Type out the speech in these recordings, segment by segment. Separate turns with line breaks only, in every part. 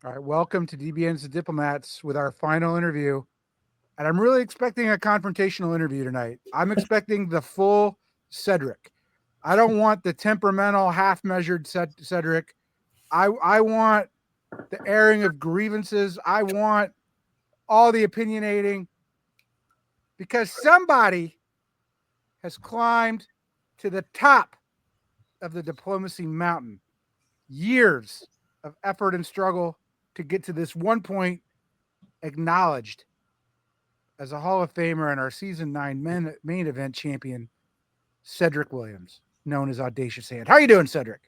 All right, welcome to DBN's The Diplomats with our final interview. And I'm really expecting a confrontational interview tonight. I'm expecting the full Cedric. I don't want the temperamental, half-measured Cedric. I want the airing of grievances. I want all the opinionating, because somebody has climbed to the top of the diplomacy mountain. Years of effort and struggle to get to this one point, acknowledged as a Hall of Famer and our Season 9 main event champion, Cedric Williams, known as Audacious Hand. How you doing, Cedric?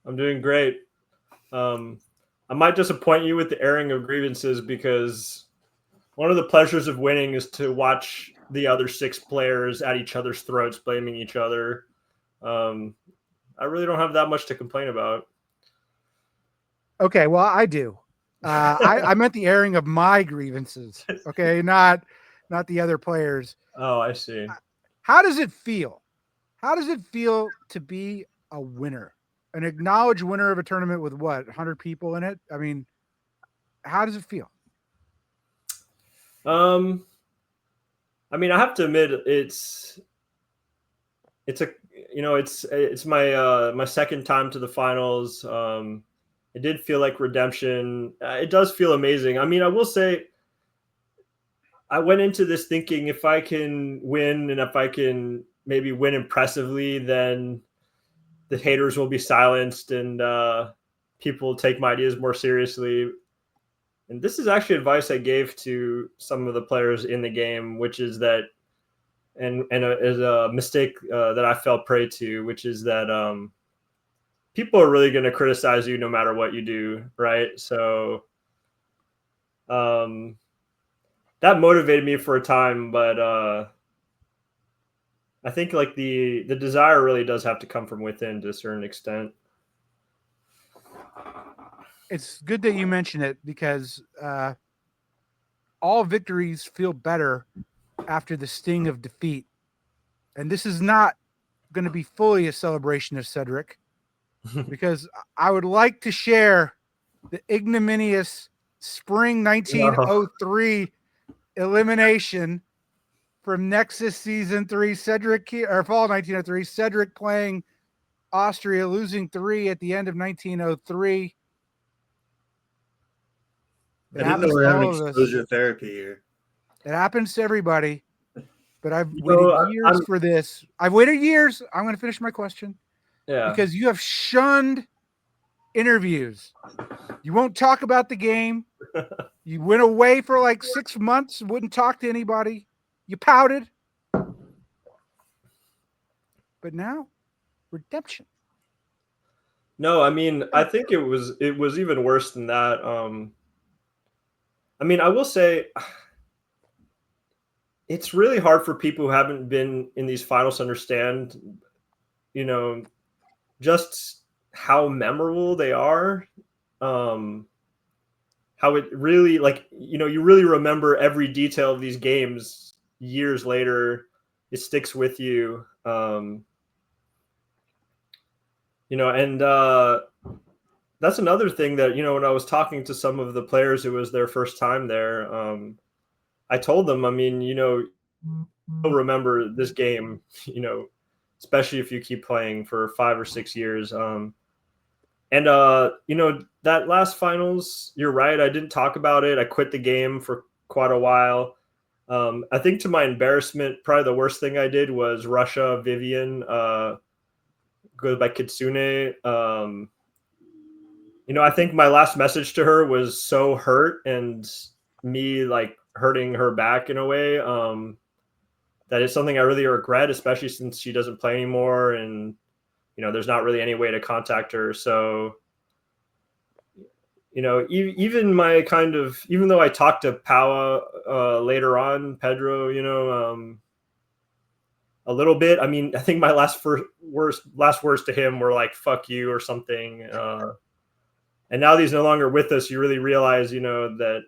I'm doing great. I might disappoint you with the airing of grievances, because one of the pleasures of winning is to watch the other 6 players at each other's throats, blaming each other. I really don't have that much to complain about.
Okay, well, I do. I meant the airing of my grievances. Okay, not the other players.
Oh, I see.
How does it feel? How does it feel to be a winner, an acknowledged winner of a tournament with what, 100 people in it? I mean, how does it feel?
I mean, I have to admit, it's my second time to the finals. It did feel like redemption. It does feel amazing. I mean, I will say, I went into this thinking, if I can win and if I can maybe win impressively, then the haters will be silenced and people will take my ideas more seriously. And this is actually advice I gave to some of the players in the game, which is that, and is a mistake that I fell prey to, which is that people are really going to criticize you no matter what you do, right? So that motivated me for a time, but I think like the desire really does have to come from within to a certain extent.
It's good that you mention it, because all victories feel better after the sting of defeat. And this is not going to be fully a celebration of Cedric, because I would like to share the ignominious spring 1903 elimination from Nexus Season 3. Cedric, or fall 1903, Cedric playing Austria, losing 3 at the end of 1903.
I didn't know we're having exposure therapy here.
It happens to everybody, but I've waited years for this. I've waited years. I'm going to finish my question.
Yeah.
Because you have shunned interviews. You won't talk about the game. You went away for like 6 months, wouldn't talk to anybody. You pouted. But now, redemption.
No, I mean, I think it was even worse than that. I mean, I will say, it's really hard for people who haven't been in these finals to understand, just how memorable they are. How it really, you really remember every detail of these games years later. It sticks with you. And that's another thing that, when I was talking to some of the players, it was their first time there. I told them, I mean, you'll remember this game, especially if you keep playing for 5 or 6 years. That last finals, you're right. I didn't talk about it. I quit the game for quite a while. I think, to my embarrassment, probably the worst thing I did was Russia Vivian, goes by Kitsune. I think my last message to her was so hurt and me like hurting her back in a way. That is something I really regret, especially since she doesn't play anymore, and there's not really any way to contact her. So, even my even though I talked to Paua later on, Pedro, a little bit. I mean, I think my last words to him were like "fuck you" or something. And now that he's no longer with us, you really realize, that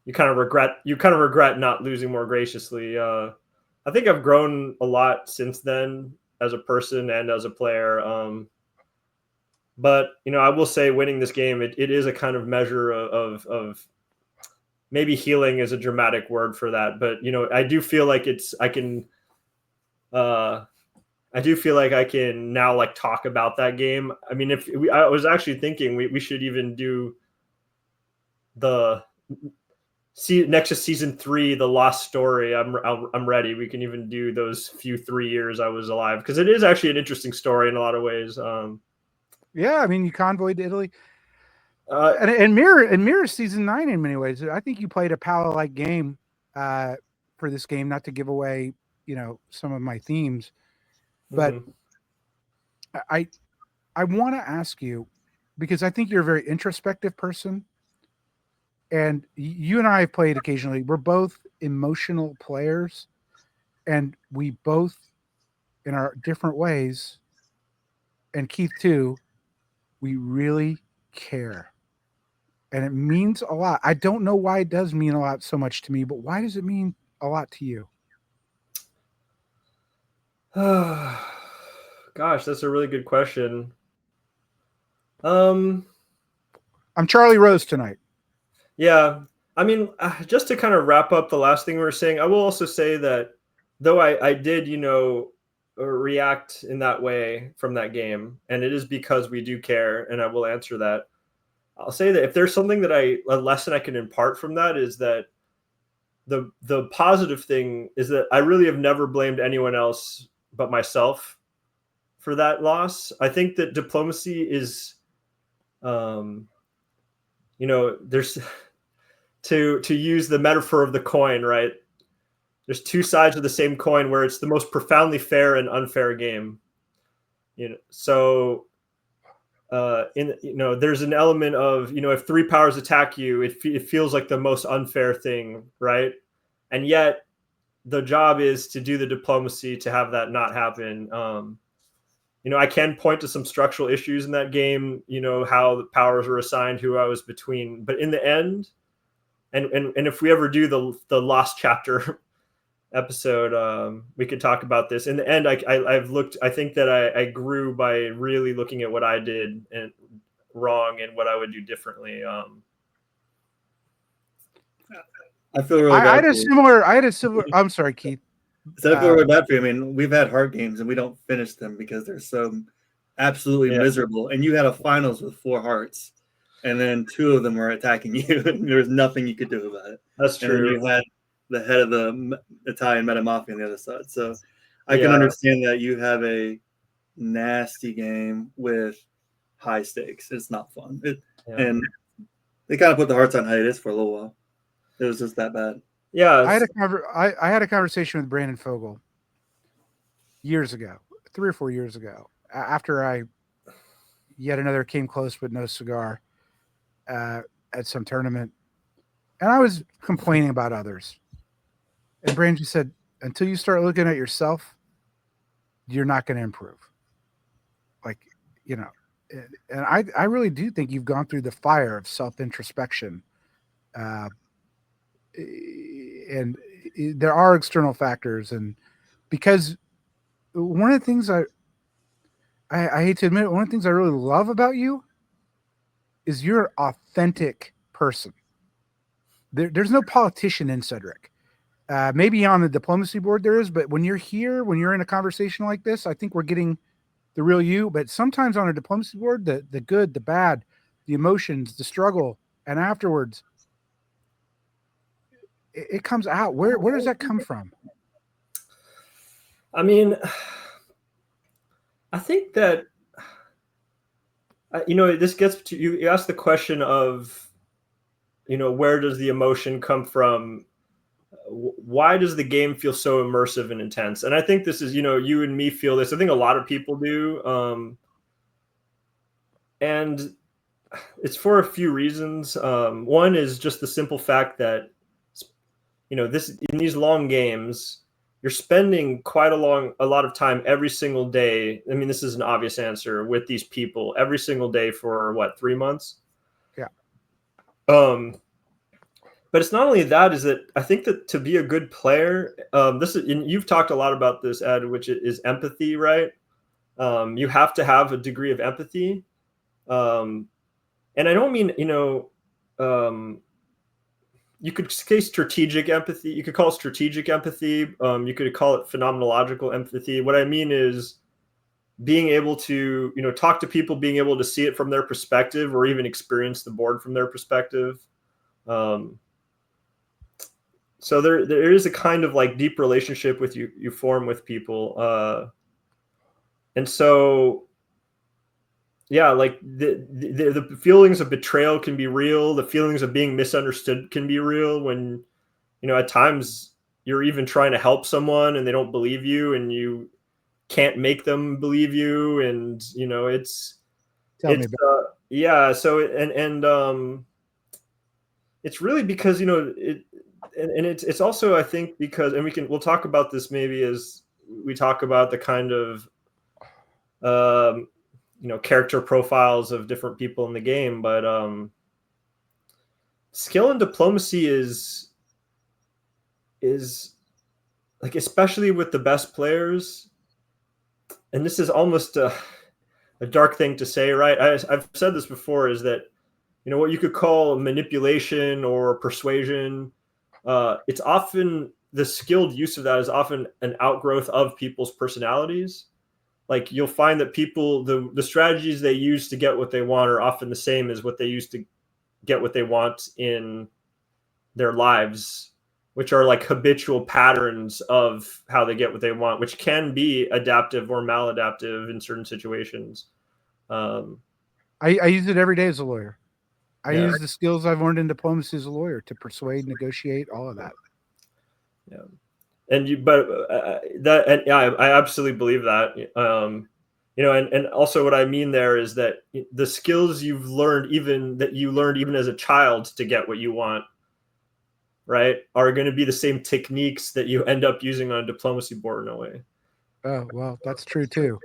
you kind of regret not losing more graciously. I think I've grown a lot since then as a person and as a player. But I will say, winning this game, it is a kind of measure of maybe healing is a dramatic word for that. But I do feel like I do feel like I can now like talk about that game. I mean, I was actually thinking we should even do the Nexus season 3, the lost story. I'm ready. We can even do those few 3 years I was alive, because it is actually an interesting story in a lot of ways.
Yeah, I mean, you convoyed to Italy, and mirror season 9 in many ways. I think you played a Paolo-like game for this game, not to give away some of my themes, but I want to ask you, because I think you're a very introspective person, and you and I have played occasionally. We're both emotional players, and we both, in our different ways, and Keith too, we really care. And it means a lot. I don't know why it does mean a lot so much to me, but why does it mean a lot to you?
Gosh, that's a really good question.
I'm Charlie Rose tonight.
Yeah. I mean, just to kind of wrap up the last thing we were saying, I will also say that though I did, react in that way from that game, and it is because we do care, and I will answer that. I'll say that if there's something a lesson I can impart from that, is that the positive thing is that I really have never blamed anyone else but myself for that loss. I think that diplomacy is, there's to use the metaphor of the coin, right? There's two sides of the same coin, where it's the most profoundly fair and unfair game. So there's an element of, if 3 powers attack you, it feels like the most unfair thing, right? And yet the job is to do the diplomacy to have that not happen. I can point to some structural issues in that game, how the powers were assigned, who I was between, but in the end, and if we ever do the lost chapter episode, we could talk about this. In the end, I think that I grew by really looking at what I did and wrong and what I would do differently.
I feel really bad.
I had a similar. I'm sorry, Keith.
So I feel really bad for you. I mean, we've had hard games and we don't finish them because they're so absolutely miserable. And you had a finals with 4 hearts, and then 2 of them were attacking you, and there was nothing you could do about it.
That's true.
And you had the head of the Italian meta mafia on the other side. So I can understand that you have a nasty game with high stakes. It's not fun. And they kind of put the hearts on hiatus for a little while. It was just that bad.
Yeah.
I had a conversation with Brandon Fogel years ago, 3 or 4 years ago, after I yet another came close but no cigar at some tournament. And I was complaining about others. And Brandon just said, until you start looking at yourself, you're not going to improve. Like, and I really do think you've gone through the fire of self-introspection. And there are external factors. And because one of the things I hate to admit, one of the things I really love about you is you're an authentic person. There's no politician in Cedric. Maybe on the diplomacy board there is, but when you're here, when you're in a conversation like this, I think we're getting the real you. But sometimes on a diplomacy board, the good, the bad, the emotions, the struggle, and afterwards, it comes out. Where does that come from?
I mean, I think that This gets to you asked the question of, where does the emotion come from? Why does the game feel so immersive and intense? And I think this is, you and me feel this. I think a lot of people do. And it's for a few reasons. One is just the simple fact that, this in these long games, you're spending quite a lot of time every single day. I mean, this is an obvious answer, with these people every single day for what, 3 months?
Yeah.
But it's not only that, is that I think that to be a good player, this is, and you've talked a lot about this, Ed, which is empathy, right? You have to have a degree of empathy. And I don't mean, you could say strategic empathy. You could call it strategic empathy. You could call it phenomenological empathy. What I mean is being able to, talk to people, being able to see it from their perspective, or even experience the board from their perspective. So there is a kind of like deep relationship with you form with people. And so, yeah, like the feelings of betrayal can be real. The feelings of being misunderstood can be real when, at times you're even trying to help someone and they don't believe you, and you can't make them believe you. And, yeah. So, it's really because, it's also, I think, because, and we'll talk about this maybe as we talk about the kind of, character profiles of different people in the game, but skill and diplomacy is like, especially with the best players, and this is almost a dark thing to say, right? I've said this before, is that, what you could call manipulation or persuasion, it's often, the skilled use of that is often an outgrowth of people's personalities. Like, you'll find that people, the strategies they use to get what they want are often the same as what they use to get what they want in their lives, which are like habitual patterns of how they get what they want, which can be adaptive or maladaptive in certain situations.
I use it every day as a lawyer. I
Yeah.
use the skills I've learned in diplomacy as a lawyer to persuade, negotiate, all of that.
Yeah. And I absolutely believe that. And also what I mean there is that the skills you learned even as a child to get what you want, right, are going to be the same techniques that you end up using on a diplomacy board in a way.
Oh, well, that's true too.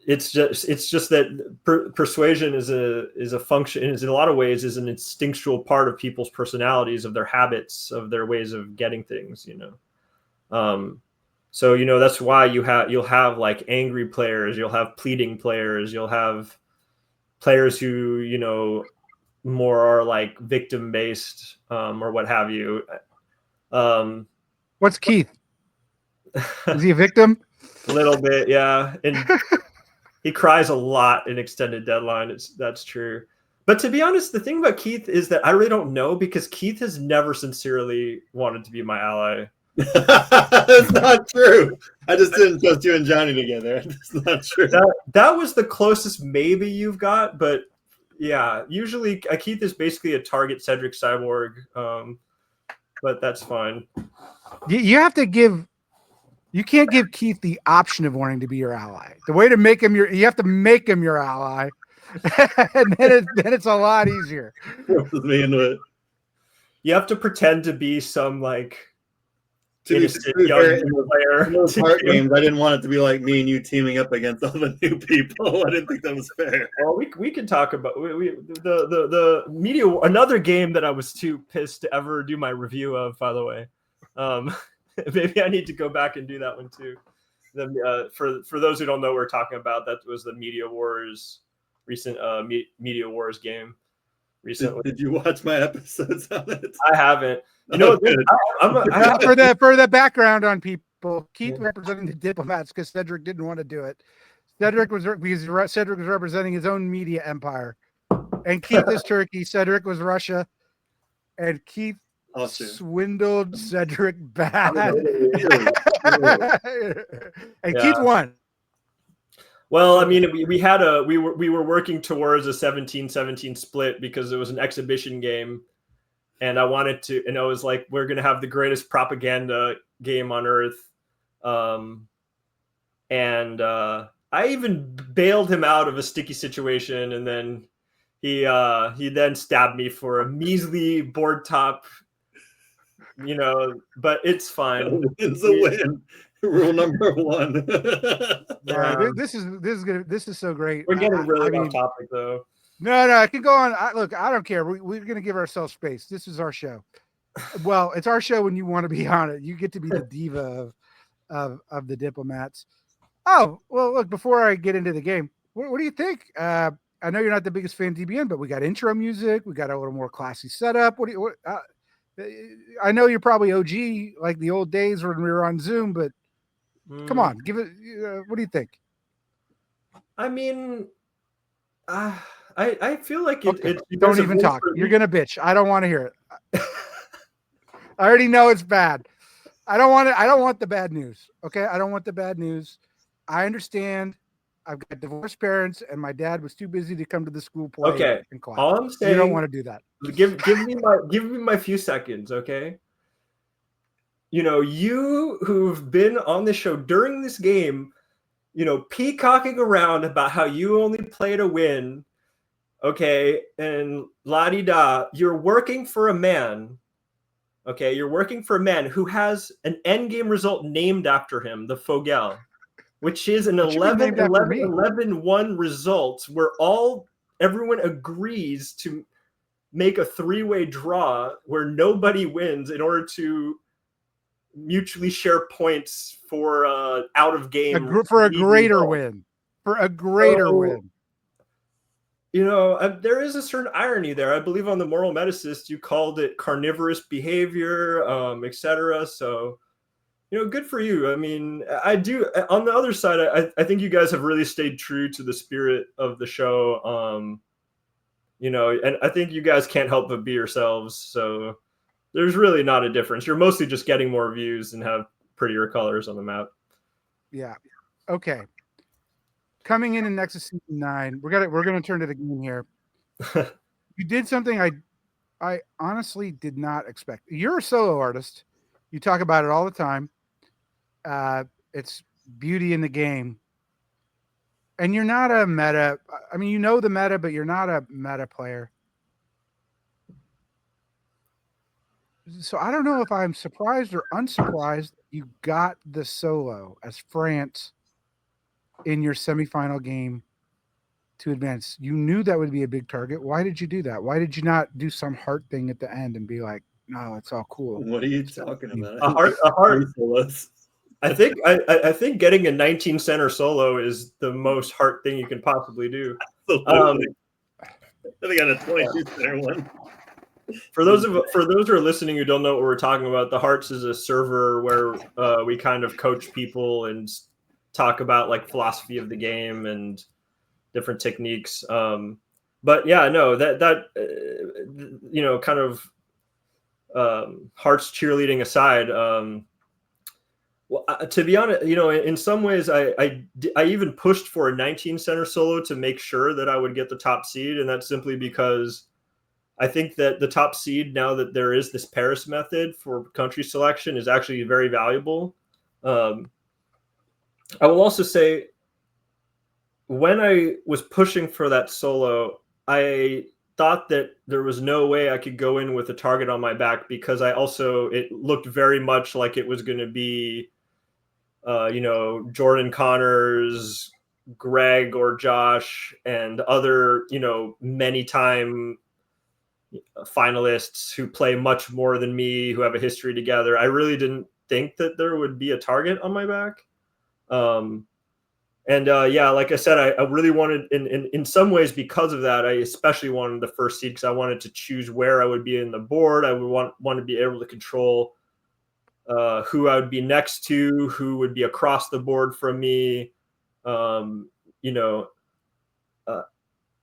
It's just that persuasion is a function, is in a lot of ways is an instinctual part of people's personalities, of their habits, of their ways of getting things, So, that's why you'll have like angry players, you'll have pleading players, you'll have players who, more are like victim based, or what have you.
What's Keith? Is he a victim?
A little bit, yeah. And he cries a lot in extended deadline. That's true. But to be honest, the thing about Keith is that I really don't know, because Keith has never sincerely wanted to be my ally.
That's not true. I just didn't trust you and Johnny together. That's not true.
That was the closest maybe you've got, but yeah, usually Keith is basically a target Cedric cyborg, but that's fine.
You have to give. You can't give Keith the option of wanting to be your ally. The way to make him you have to make him your ally, and then it's a lot easier.
Me into it.
You have to pretend to be some like
innocent young player. In those heart games, I didn't want it to be like me and you teaming up against all the new people. I didn't think that was fair.
Well, we can talk about the media. Another game that I was too pissed to ever do my review of, by the way. Maybe I need to go back and do that one too. For those who don't know what we're talking about, that was the Media Wars recent Media Wars game recently.
Did you watch my episodes on it?
I haven't. For
the background on people, Keith representing the Diplomats because Cedric didn't want to do it. Cedric was representing his own media empire, and Keith is Turkey. Cedric was Russia, and Keith swindled Cedric bad. And Keith won.
Well, I mean, we were working towards a 17-17 split because it was an exhibition game, and I was like, we're gonna have the greatest propaganda game on earth, and I even bailed him out of a sticky situation, and then he then stabbed me for a measly board top, but it's fine.
It's a win. Rule number 1.
This is so great.
We're getting really off topic though.
No, I can go on. Look, I don't care. We're going to give ourselves space. This is our show. Well, it's our show when you want to be on it. You get to be the diva of the Diplomats. Oh, well, look, before I get into the game, what do you think? I know you're not the biggest fan of DBN, but we got intro music. We got a little more classy setup. I know you're probably OG, like the old days when we were on Zoom, but come on, give it. What do you think?
I mean, I feel like it
don't even talk. You're gonna bitch. I don't want to hear it. I already know it's bad. I don't want the bad news. Okay, I don't want the bad news. I understand. I've got divorced parents, and my dad was too busy to come to the school play.
Okay,
in class.
all I'm saying,
you don't want to do that.
Give me my few seconds, okay? You who've been on the show during this game, peacocking around about how you only play to win, okay, and la-di-da, you're working for a man, okay? You're working for a man who has an endgame result named after him, the Fogel, which is an 11-1 result where everyone agrees to make a 3-way draw where nobody wins in order to mutually share points for out of game
for a greater win. For a greater win.
There is a certain irony there. I believe on the Moral Medicist you called it carnivorous behavior, etc. So, good for you. I mean, I do. On the other side, I think you guys have really stayed true to the spirit of the show. And I think you guys can't help but be yourselves. So there's really not a difference. You're mostly just getting more views and have prettier colors on the map.
Yeah. Okay. Coming in Nexus Season 9, we're gonna turn to the game here. You did something I honestly did not expect. You're a solo artist. You talk about it all the time. It's beauty in the game. And you're not a meta. I mean, the meta, but you're not a meta player. So I don't know if I'm surprised or unsurprised you got the solo as France in your semifinal game to advance. You knew that would be a big target. Why did you do that? Why did you not do some heart thing at the end and be like, no, it's all cool?
What are you talking about?
A heart. I think getting a 19 center solo is the most heart thing you can possibly do.
I think I got a 22 center one.
For those who are listening who don't know what we're talking about, the Hearts is a server where we kind of coach people and talk about like philosophy of the game and different techniques. But yeah, no, that kind of Hearts cheerleading aside. Well, to be honest, in some ways, I even pushed for a 19 center solo to make sure that I would get the top seed, and that's simply because I think that the top seed, now that there is this Paris method for country selection, is actually very valuable. I will also say, when I was pushing for that solo, I thought that there was no way I could go in with a target on my back, because it looked very much like it was going to be, Jordan Connors, Greg or Josh, and other, many-time finalists who play much more than me, who have a history together. I really didn't think that there would be a target on my back. Like I said, I really wanted, in some ways, because of that, I especially wanted the first seed, because I wanted to choose where I would be in the board. I would want to be able to control who I would be next to, who would be across the board from me,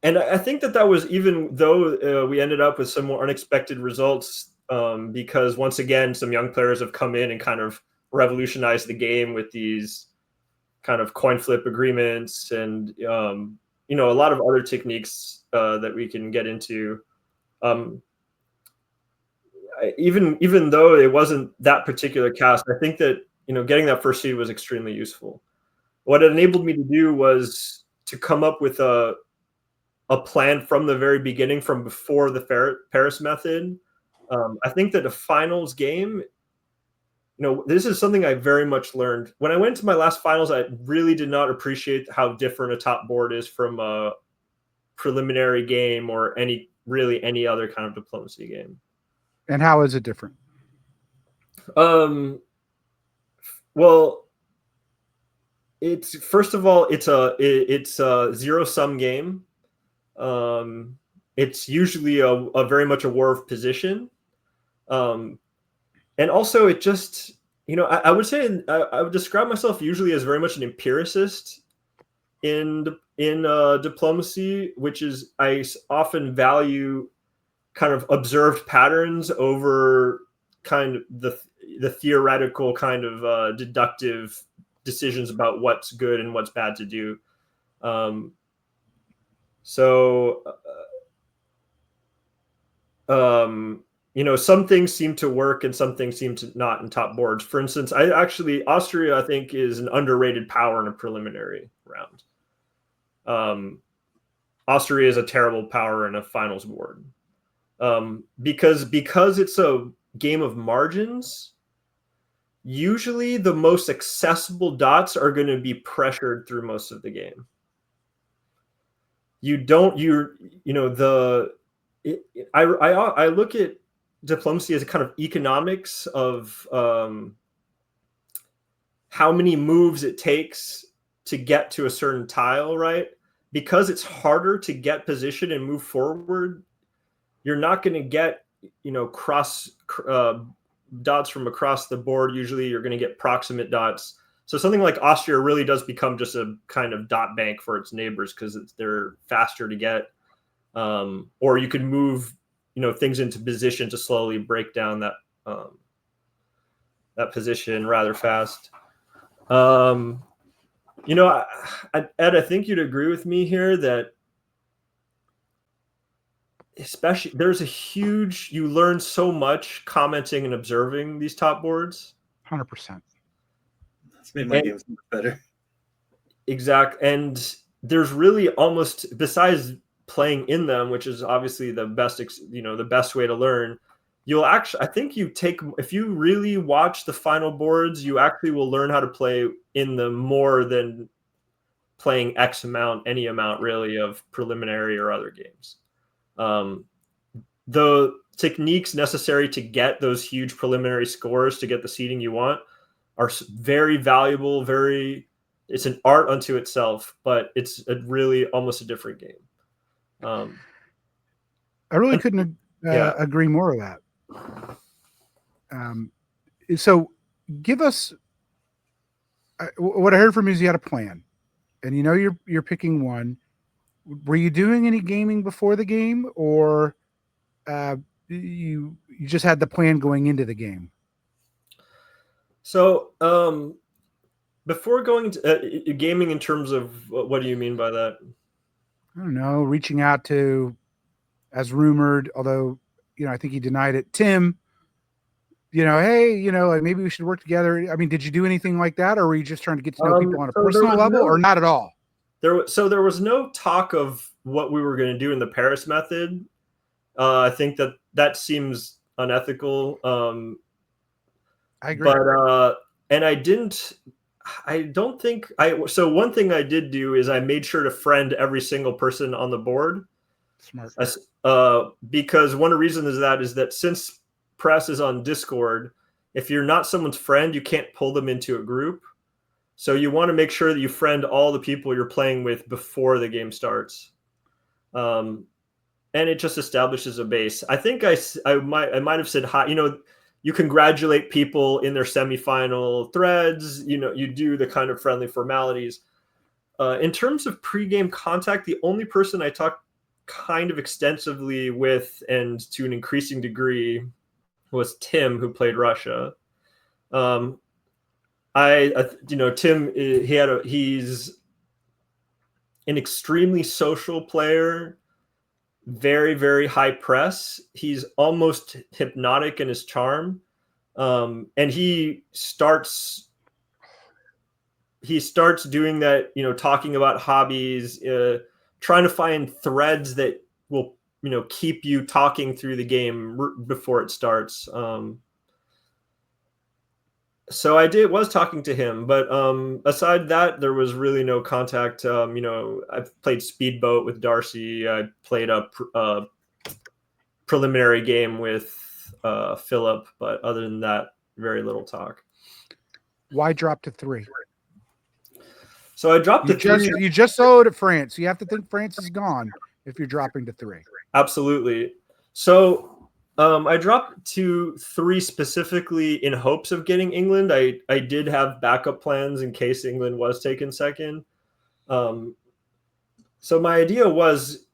and I think that was, even though we ended up with some more unexpected results, because once again, some young players have come in and kind of revolutionized the game with these, kind of coin flip agreements and a lot of other techniques that we can get into. Even though it wasn't that particular cast, I think that getting that first seed was extremely useful. What it enabled me to do was to come up with a plan from the very beginning, from before the Paris method. I think that a finals game, this is something I very much learned. When I went to my last finals, I really did not appreciate how different a top board is from a preliminary game or any other kind of diplomacy game.
And how is it different?
Well, it's first of all, it's a zero-sum game. It's usually a very much a war of position. And also it just, I would say I would describe myself usually as very much an empiricist in diplomacy, which is I often value kind of observed patterns over kind of the theoretical kind of deductive decisions about what's good and what's bad to do. Some things seem to work and some things seem to not in top boards. For instance, Austria, I think, is an underrated power in a preliminary round. Austria is a terrible power in a finals board. Because it's a game of margins, usually the most accessible dots are going to be pressured through most of the game. I look at diplomacy as a kind of economics of how many moves it takes to get to a certain tile, right? Because it's harder to get position and move forward, you're not going to get cross dots from across the board. Usually you're going to get proximate dots. So something like Austria really does become just a kind of dot bank for its neighbors because they're faster to get. Or you could move things into position to slowly break down that position rather fast. Ed, I think you'd agree with me here that especially you learn so much commenting and observing these top boards.
100%.
That's made my games better.
Exactly. And there's really almost, besides playing in them, which is obviously the best way to learn, if you really watch the final boards, you actually will learn how to play in them more than playing any amount really of preliminary or other games. The techniques necessary to get those huge preliminary scores to get the seeding you want are very valuable. It's an art unto itself, but it's really almost a different game.
I really couldn't agree more with that. So give us what I heard from you is you had a plan, and you're picking one. Were you doing any gaming before the game, or you just had the plan going into the game?
So before going to gaming, in terms of what do you mean by that?
I don't know, reaching out to, as rumored, although I think he denied it, Tim, hey, like maybe we should work together. I mean, did you do anything like that, or were you just trying to get to know people on a personal level, or not at all?
There was no talk of what we were going to do in the Paris method. I think that seems unethical.
I agree.
But so one thing I did do is I made sure to friend every single person on the board.
Smart.
Because one of the reasons is that since press is on Discord, if you're not someone's friend, you can't pull them into a group. So you want to make sure that you friend all the people you're playing with before the game starts. And it just establishes a base. I think I might have said hi. You congratulate people in their semifinal threads. You do the kind of friendly formalities. In terms of pregame contact, the only person I talked kind of extensively with, and to an increasing degree, was Tim, who played Russia. Tim, he's an extremely social player, very, very high press. He's almost hypnotic in his charm. And he starts doing that, talking about hobbies, trying to find threads that will, keep you talking through the game before it starts. So I was talking to him, but aside that, there was really no contact. I played Speedboat with Darcy. I played a preliminary game with Philip, but other than that, very little talk.
Why drop to 3?
So I dropped to 3.
You just soloed at France. You have to think France is gone if you're dropping to 3.
Absolutely. So I dropped to 3 specifically in hopes of getting England. I did have backup plans in case England was taken second. So my idea was,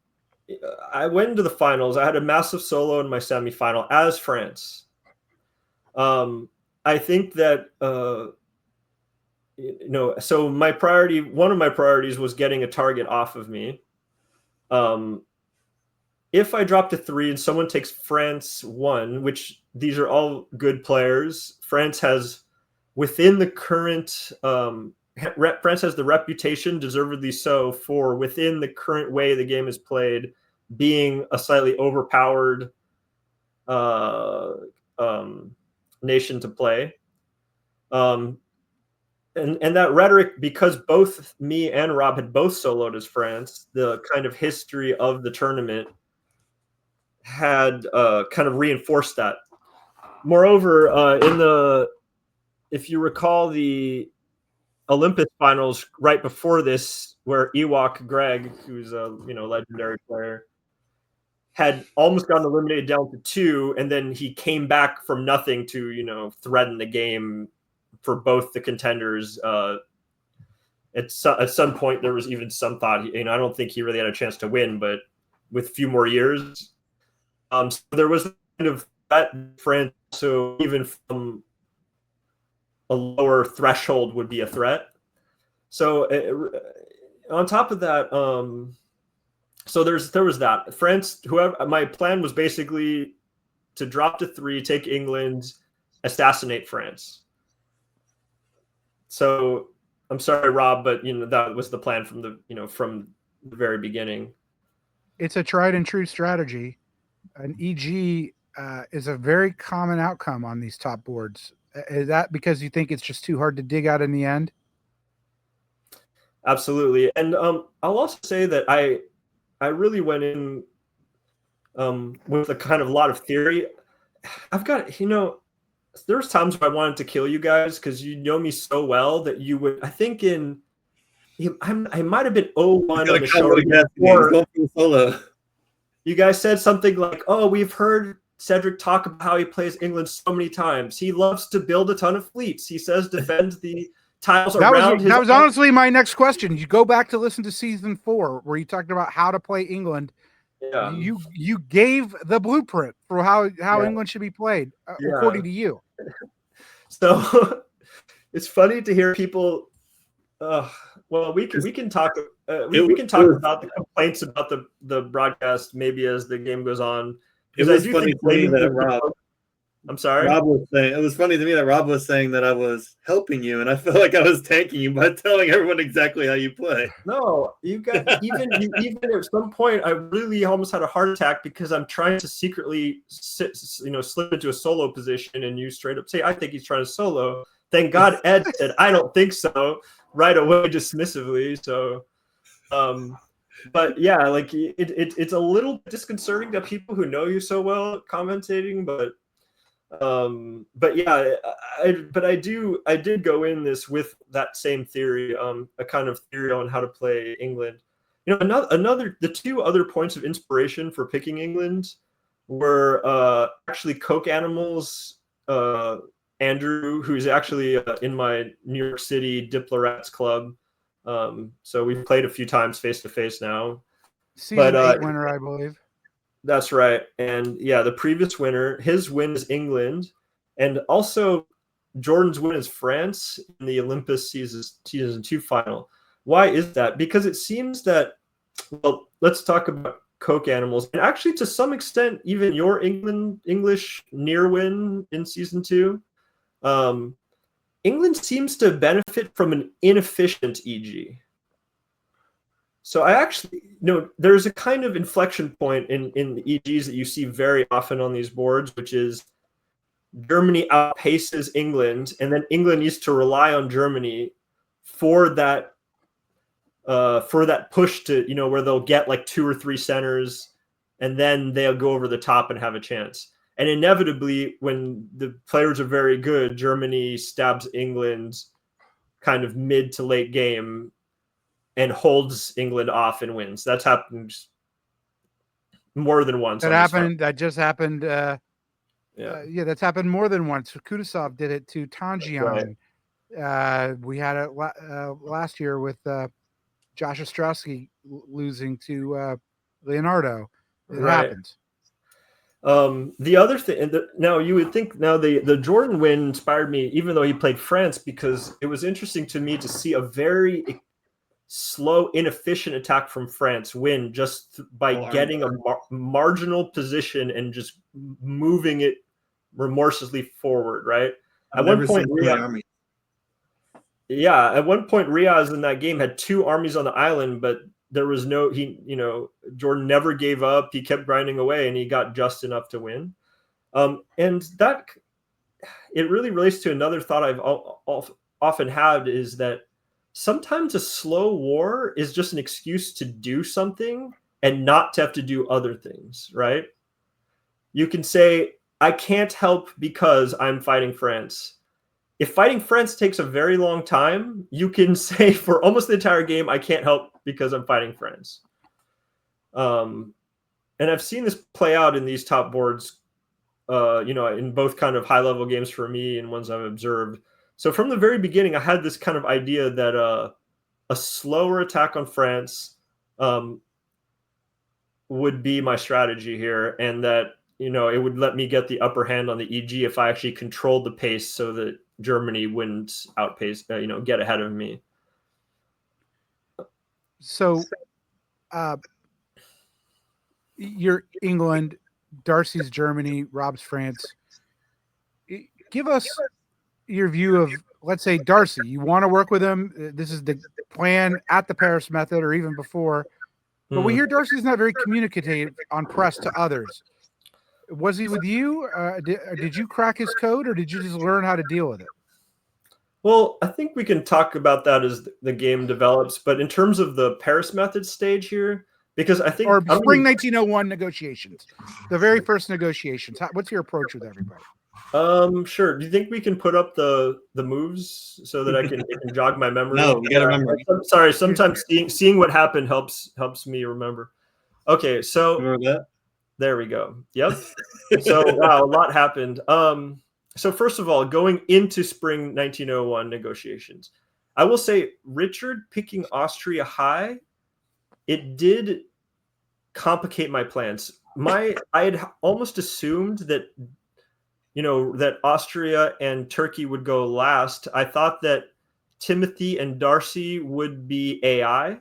I went into the finals. I had a massive solo in my semifinal as France. I think that so one of my priorities was getting a target off of me. If I drop to 3 and someone takes France 1, which these are all good players, France has within the current France has the reputation, deservedly so, for within the current way the game is played, being a slightly overpowered nation to play. And that rhetoric, because both me and Rob had both soloed as France, the kind of history of the tournament had kind of reinforced that. Moreover, if you recall the Olympus finals right before this, where Ewok Greg, who's a legendary player, had almost gotten eliminated down to 2, and then he came back from nothing to threaten the game for both the contenders. At some point, there was even some thought. I don't think he really had a chance to win, but with a few more years, so there was kind of that France. So even from a lower threshold would be a threat. So on top of that, so there was that France. My plan was basically to drop to 3, take England, assassinate France. So I'm sorry, Rob, but that was the plan from the very beginning.
It's a tried and true strategy. An EG is a very common outcome on these top boards. Is that because you think it's just too hard to dig out in the end?
Absolutely. And I'll also say that I really went in with a kind of lot of theory. I've got, there's times where I wanted to kill you guys because you know me so well that you would, I think I might have been 0-1 on the show before. You guys said something like, "Oh, we've heard Cedric talk about how he plays England so many times. He loves to build a ton of fleets. He says defend the tiles around his."
That was honestly my next question. You go back to listen to season 4 where you talked about how to play England. Yeah. You gave the blueprint for how England should be played according to you.
So it's funny to hear people. Well, we can talk. We can talk about the complaints about the broadcast maybe as the game goes on.
It was funny to me that Rob.
I'm sorry.
Rob was saying it was funny to me that Rob was saying that I was helping you, and I felt like I was tanking you by telling everyone exactly how you play.
No, you got even at some point, I really almost had a heart attack because I'm trying to secretly slip into a solo position, and you straight up say, "I think he's trying to solo." Thank God Ed said, "I don't think so," right away, dismissively. So, but yeah, like it's a little disconcerting to people who know you so well commentating, but yeah, I did go in this with that same theory, a kind of theory on how to play England. The 2 other points of inspiration for picking England were actually Coke Animals, Andrew, who's actually in my New York City Diplomats club. So we've played a few times face to face now.
Season 8 winner, I believe.
That's right. And yeah, the previous winner, his win is England. And also Jordan's win is France in the Olympus season 2 final. Why is that? Because it seems that, well, let's talk about Coke animals, and actually to some extent even your English near win in season 2. England seems to benefit from an inefficient EG. So I actually, there's a kind of inflection point in the EGs that you see very often on these boards, which is Germany outpaces England, and then England needs to rely on Germany for that push to, where they'll get like 2 or 3 centers, and then they'll go over the top and have a chance. And inevitably, when the players are very good, Germany stabs England kind of mid to late game and holds England off and wins. That's happened more than once.
That just happened. That's happened more than once. Kudasov did it to Tanjian. Right. We had it last year with Josh Ostrowski losing to Leonardo. It happens.
The other thing, now you would think the Jordan win inspired me, even though he played France, because it was interesting to me to see a very slow, inefficient attack from France win just by getting a marginal position and just moving it remorselessly forward, right? At one point, Riaz in that game had 2 armies on the island, but there was Jordan never gave up. He kept grinding away, and he got just enough to win. And that, it really relates to another thought I've often had, is that sometimes a slow war is just an excuse to do something and not to have to do other things, right? You can say, I can't help because I'm fighting France. If fighting France takes a very long time, you can say for almost the entire game, I can't help because I'm fighting France. And I've seen this play out in these top boards, in both kind of high-level games for me and ones I've observed. So from the very beginning, I had this kind of idea that a slower attack on France would be my strategy here, and that it would let me get the upper hand on the EG if I actually controlled the pace so that Germany wouldn't outpace, get ahead of me.
So, you're England, Darcy's Germany, Rob's France. Give us your view of, let's say, Darcy. You want to work with him. This is the plan at the Paris method or even before. But we hear Darcy's not very communicative on press to others. Was he with you? Did you crack his code, or did you just learn how to deal with it?
Well, I think we can talk about that as the game develops. But in terms of the Paris method stage here, because I think...
Or spring 1901 negotiations, the very first negotiations. What's your approach with everybody?
Sure. Do you think we can put up the moves so that I can jog my memory?
No, we gotta remember.
I'm sorry. Sometimes seeing what happened helps me remember. Okay, so
remember that?
There we go. Yep. So wow, a lot happened. So first of all, going into spring 1901 negotiations, I will say Richard picking Austria high, it did complicate my plans. I had almost assumed that that Austria and Turkey would go last. I thought that Timothy and Darcy would be AI.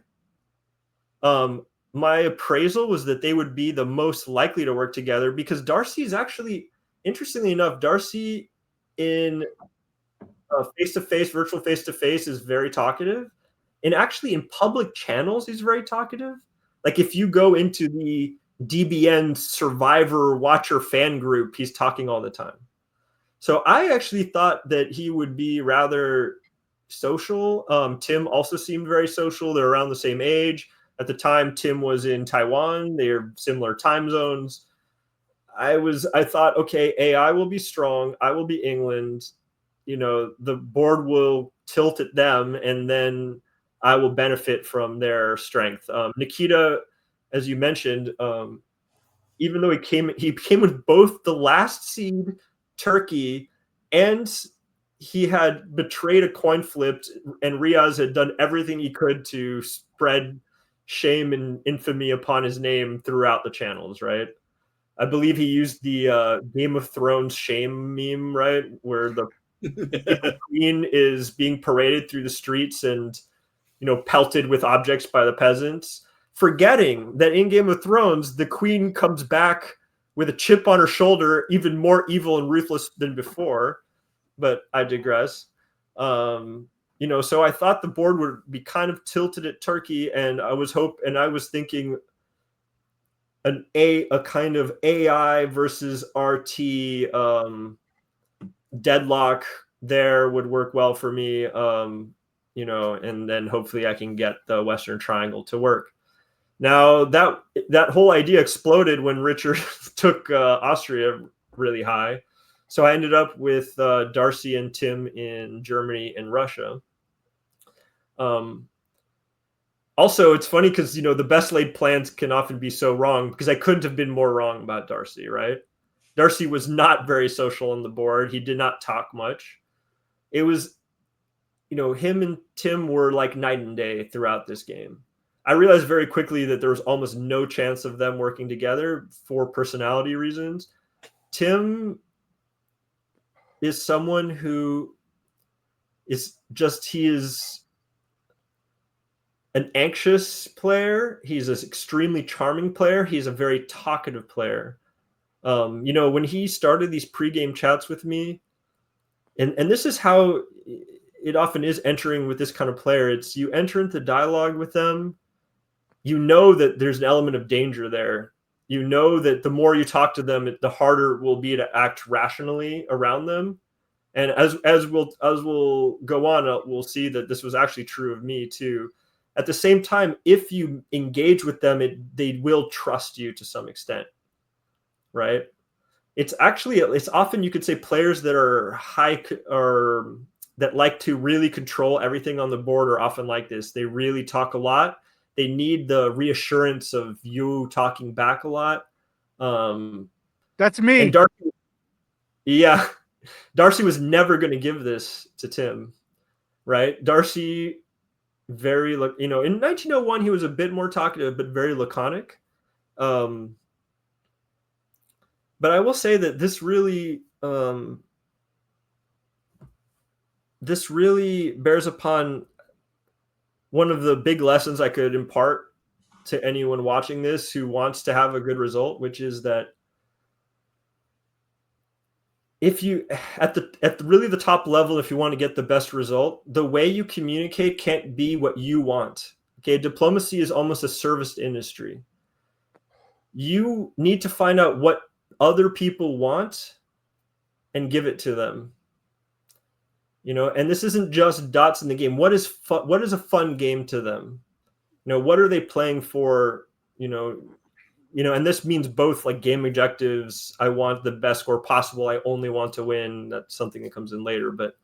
My appraisal was that they would be the most likely to work together, because Darcy is actually, interestingly enough, Darcy in face-to-face, virtual face-to-face is very talkative. And actually in public channels, he's very talkative. Like if you go into the DBN Survivor Watcher fan group, he's talking all the time. So I actually thought that he would be rather social. Tim also seemed very social. They're around the same age. At the time, Tim was in Taiwan. They're similar time zones. I thought, okay, AI will be strong. I will be England. The board will tilt at them, and then I will benefit from their strength. Nikita, as you mentioned, even though he came with both the last seed Turkey, and he had betrayed a coin flip, and Riaz had done everything he could to spread shame and infamy upon his name throughout the channels, right? I believe he used the Game of Thrones shame meme, right? Where the queen is being paraded through the streets and, pelted with objects by the peasants, forgetting that in Game of Thrones, the queen comes back with a chip on her shoulder, even more evil and ruthless than before. But I digress. So I thought the board would be kind of tilted at Turkey, and I was thinking a kind of AI versus RT deadlock there would work well for me. And then hopefully I can get the Western Triangle to work. Now that whole idea exploded when Richard took Austria really high. So I ended up with Darcy and Tim in Germany and Russia. Also, it's funny because, the best laid plans can often be so wrong, because I couldn't have been more wrong about Darcy, right? Darcy was not very social on the board. He did not talk much. It was, him and Tim were like night and day throughout this game. I realized very quickly that there was almost no chance of them working together for personality reasons. Tim is someone who is he is an anxious player. He's an extremely charming player. He's a very talkative player. When he started these pregame chats with me, and this is how it often is entering with this kind of player. It's you enter into dialogue with them, that there's an element of danger there. That the more you talk to them, the harder it will be to act rationally around them. And as we'll go on, we'll see that this was actually true of me too. At the same time, if you engage with them, they will trust you to some extent, right? It's often, you could say, players that are high or that like to really control everything on the board are often like this. They really talk a lot. They need the reassurance of you talking back a lot.
That's me.
And Darcy was never going to give this to Tim, right? Darcy, in 1901, he was a bit more talkative, but very laconic. But I will say that this really bears upon one of the big lessons I could impart to anyone watching this who wants to have a good result, which is that if you at really the top level, if you want to get the best result, the way you communicate can't be what you want. Okay, diplomacy is almost a service industry. You need to find out what other people want and give it to them. And this isn't just dots in the game. What is a fun game to them? What are they playing for? And this means both like game objectives. I want the best score possible. I only want to win. That's something that comes in later. But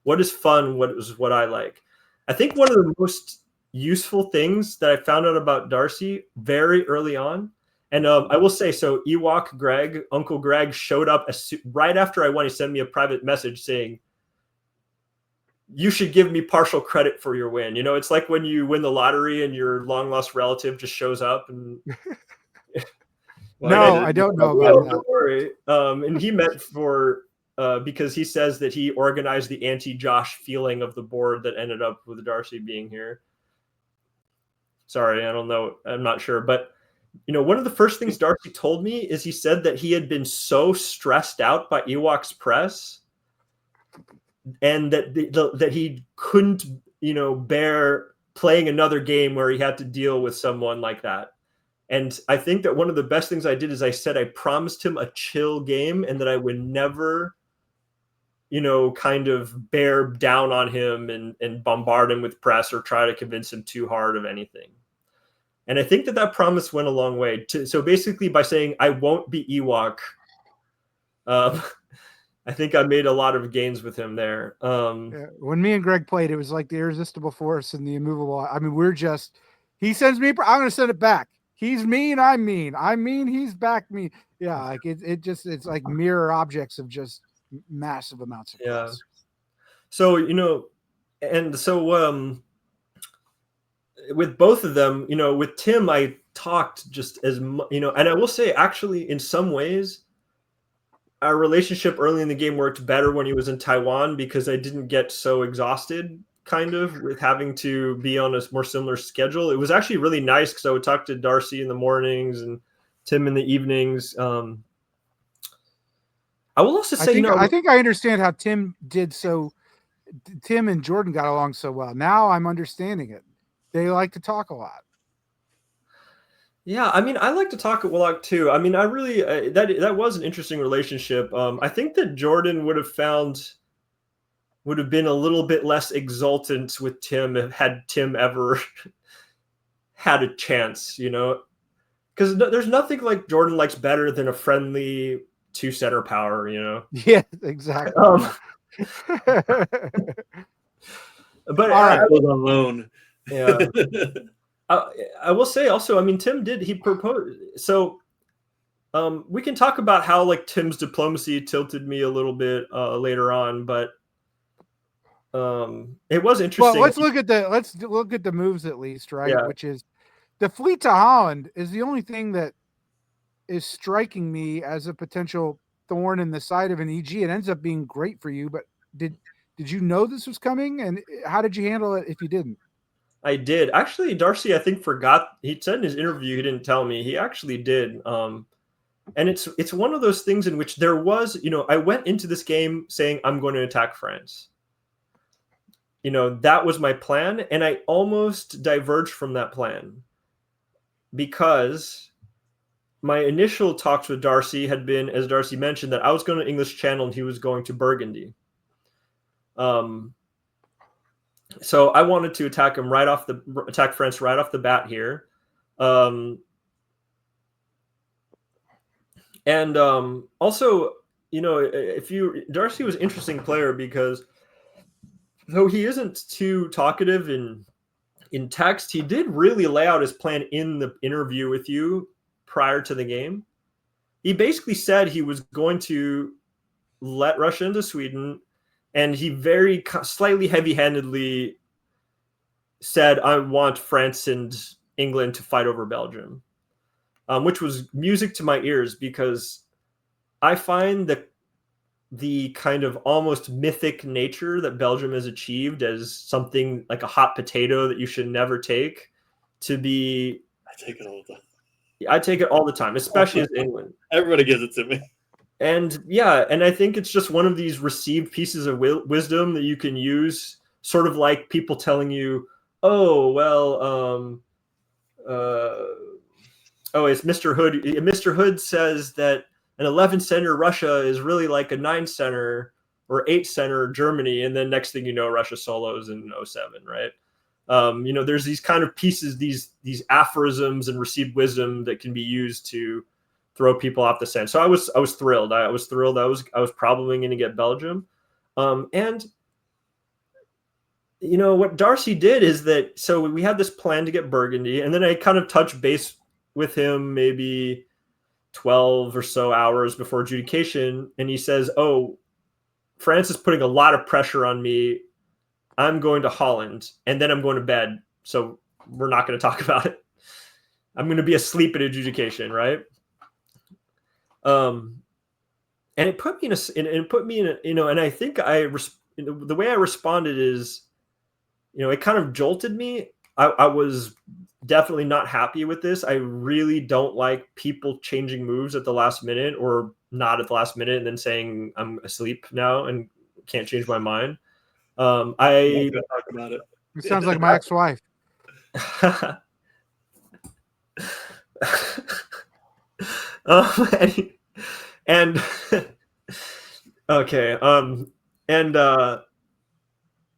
what is fun? What I like? I think one of the most useful things that I found out about Darcy very early on, and I will say, so Uncle Greg showed up right after I won. He sent me a private message saying, "You should give me partial credit for your win." It's like when you win the lottery and your long lost relative just shows up and.
No, I don't know about that. Don't
worry. And he meant for because he says that he organized the anti-Josh feeling of the board that ended up with Darcy being here. Sorry, I don't know. I'm not sure. But, one of the first things Darcy told me is he said that he had been so stressed out by Ewok's press and that he couldn't, bear playing another game where he had to deal with someone like that. And I think that one of the best things I did is I said I promised him a chill game and that I would never, kind of bear down on him and bombard him with press or try to convince him too hard of anything. And I think that promise went a long way. So basically by saying I won't be Ewok, I think I made a lot of gains with him there.
When me and Greg played, it was like the irresistible force and the immovable. I mean, he sends me, I'm going to send it back. He's mean, I'm mean. I'm mean, he's back mean. Yeah, like it's like mirror objects of just massive amounts of
yeah.
press.
So, with both of them, with Tim, I talked just as much, and I will say, actually, in some ways, our relationship early in the game worked better when he was in Taiwan because I didn't get so exhausted kind of with having to be on a more similar schedule. It was actually really nice because I would talk to Darcy in the mornings and Tim in the evenings. I will also say,
I think I understand how Tim and Jordan got along so well. Now I'm understanding it. They like to talk a lot.
Yeah, I mean, I like to talk a lot too. I mean, I really that was an interesting relationship. I think that Jordan would have been a little bit less exultant with Tim had Tim ever had a chance, because there's nothing like Jordan likes better than a friendly two center power,
Yeah, exactly.
But
all right,
was on loan.
Yeah. I will say also, I mean, he proposed. So we can talk about how like Tim's diplomacy tilted me a little bit later on, but it was interesting.
Well, let's look at the moves at least, right?
Yeah.
Which is the fleet to Holland is the only thing that is striking me as a potential thorn in the side of an EG. It ends up being great for you, but did you know this was coming, and how did you handle it if you didn't?
I did. Actually, Darcy, I think, forgot. He said in his interview he didn't tell me. He actually did. And it's one of those things in which there was, I went into this game saying I'm going to attack France. That was my plan, and I almost diverged from that plan because my initial talks with Darcy had been, as Darcy mentioned, that I was going to English Channel and he was going to Burgundy. So I wanted to attack France right off the bat here. And also, Darcy was an interesting player because though he isn't too talkative in text, he did really lay out his plan in the interview with you prior to the game. He basically said he was going to let Russia into Sweden, and he very slightly heavy-handedly said, I want France and England to fight over Belgium, which was music to my ears because I find that the kind of almost mythic nature that Belgium has achieved as something like a hot potato that you should never take to be.
I take it all the time.
I take it all the time, especially as England.
Everybody gives it to me.
And yeah, and I think it's just one of these received pieces of wisdom that you can use, sort of like people telling you, oh, well, it's Mr. Hood. Mr. Hood says that an 11 center Russia is really like a 9 center or 8 center Germany. And then next thing you know, Russia solos in 07, right? There's these kind of pieces, these aphorisms and received wisdom that can be used to throw people off the scent. So I was thrilled. I was thrilled. I was probably going to get Belgium. And what Darcy did is that, so we had this plan to get Burgundy, and then I kind of touched base with him maybe 12 or so hours before adjudication. And he says, oh, France is putting a lot of pressure on me. I'm going to Holland and then I'm going to bed. So we're not going to talk about it. I'm going to be asleep at adjudication. Right. And it put me in and I think the way I responded is, it kind of jolted me. I was definitely not happy with this. I really don't like people changing moves at the last minute or not at the last minute and then saying I'm asleep now and can't change my mind. I
talk about it.
It sounds like my ex-wife.
And okay.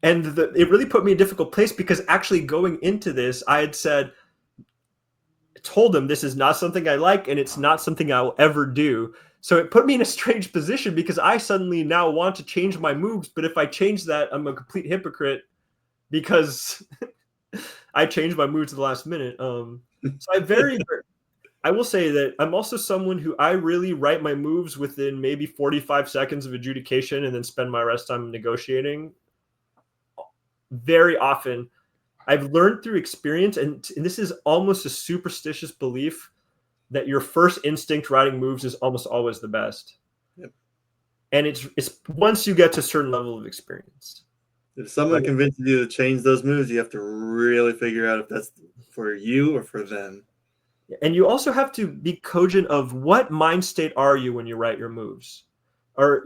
It really put me in a difficult place because actually going into this, I had told him this is not something I like and it's not something I will ever do. So it put me in a strange position because I suddenly now want to change my moves. But if I change that, I'm a complete hypocrite because I changed my moves at the last minute. So I will say that I'm also someone who I really write my moves within maybe 45 seconds of adjudication and then spend my rest time negotiating. Very often, I've learned through experience, and this is almost a superstitious belief, that your first instinct writing moves is almost always the best.
Yep.
and it's once you get to a certain level of experience.
If someone convinces you to change those moves, you have to really figure out if that's for you or for them.
And you also have to be cogent of what mind state are you when you write your moves. Or,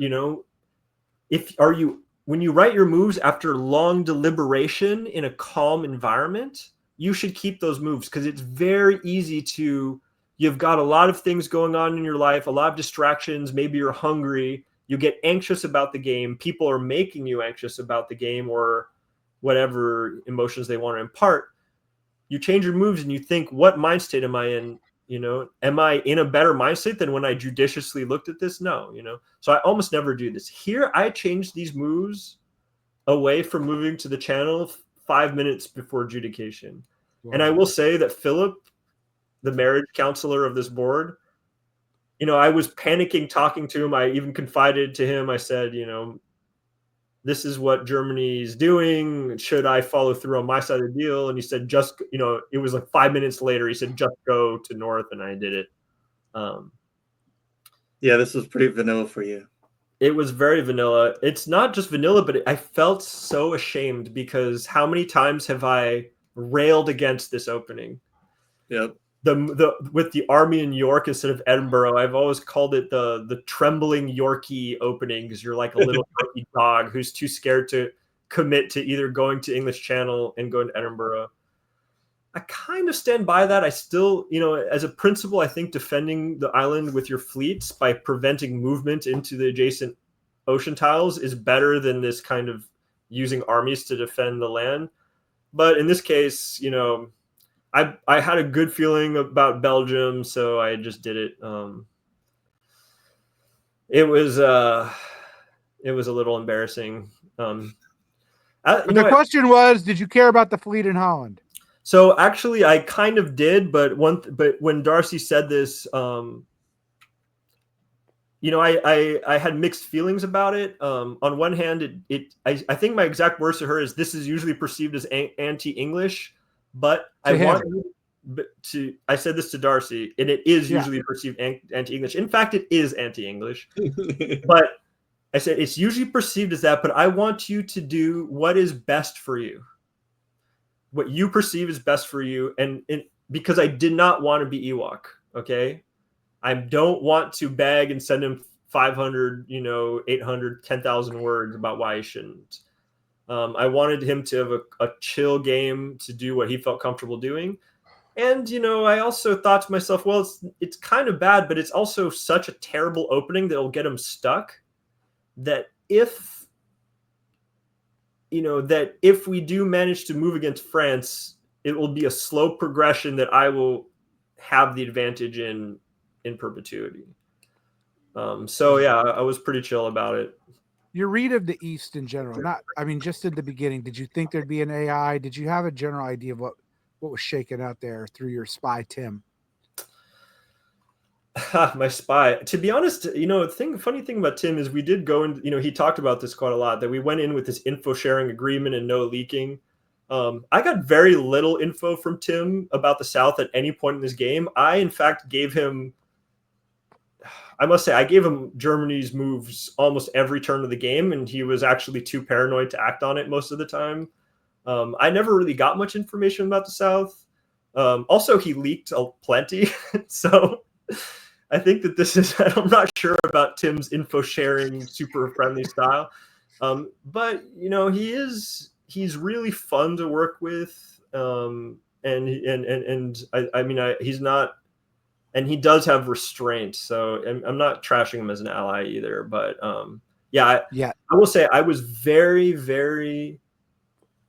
when you write your moves after long deliberation in a calm environment, you should keep those moves, because it's very easy you've got a lot of things going on in your life, a lot of distractions, maybe you're hungry, you get anxious about the game, people are making you anxious about the game or whatever emotions they want to impart. You change your moves and you think, what mind state am I in? Am I in a better mind state than when I judiciously looked at this? No, so I almost never do this. Here, I changed these moves away from moving to the channel 5 minutes before adjudication. Wow. And I will say that Philip, the marriage counselor of this board, I was panicking talking to him. I even confided to him. I said, this is what Germany's doing. Should I follow through on my side of the deal? And he said, it was like 5 minutes later, he said, just go to North, and I did it.
Yeah, this was pretty vanilla for you.
It was very vanilla. It's not just vanilla, but I felt so ashamed, because how many times have I railed against this opening?
Yep.
With the army in York instead of Edinburgh, I've always called it the trembling Yorkie opening, because you're like a little Yorkie dog who's too scared to commit to either going to English Channel and going to Edinburgh. I kind of stand by that. I still, as a principle, I think defending the island with your fleets by preventing movement into the adjacent ocean tiles is better than this kind of using armies to defend the land. But in this case, I had a good feeling about Belgium, so I just did it. It was a little embarrassing.
The question was, did you care about the fleet in Holland?
So actually, I kind of did, but when Darcy said this, I had mixed feelings about it. On one hand, I think my exact words to her is, "This is usually perceived as anti-English." But I said this to Darcy, and it is usually perceived anti-English. In fact, it is anti-English. But I said it's usually perceived as that, but I want you to do what is best for you. What you perceive is best for you. And because I did not want to be Ewok, okay? I don't want to beg and send him 500, 800, 10,000 words about why he shouldn't. I wanted him to have a chill game to do what he felt comfortable doing. And, I also thought to myself, well, it's kind of bad, but it's also such a terrible opening that it'll get him stuck, that if we do manage to move against France, it will be a slow progression that I will have the advantage in perpetuity. So yeah, I was pretty chill about it.
Your read of the East in general, just in the beginning, did you think there'd be an AI? Did you have a general idea of what was shaking out there through your spy, Tim?
My spy. To be honest, funny thing about Tim is we did go in, he talked about this quite a lot, that we went in with this info sharing agreement and no leaking. I got very little info from Tim about the South at any point in this game. I, in fact, gave him Germany's moves almost every turn of the game, and he was actually too paranoid to act on it most of the time. I never really got much information about the South. Also, he leaked plenty. So I think that this is, I'm not sure about Tim's info sharing, super friendly style. But, he's really fun to work with. He's not, and he does have restraint. So I'm not trashing him as an ally either. But I will say I was very, very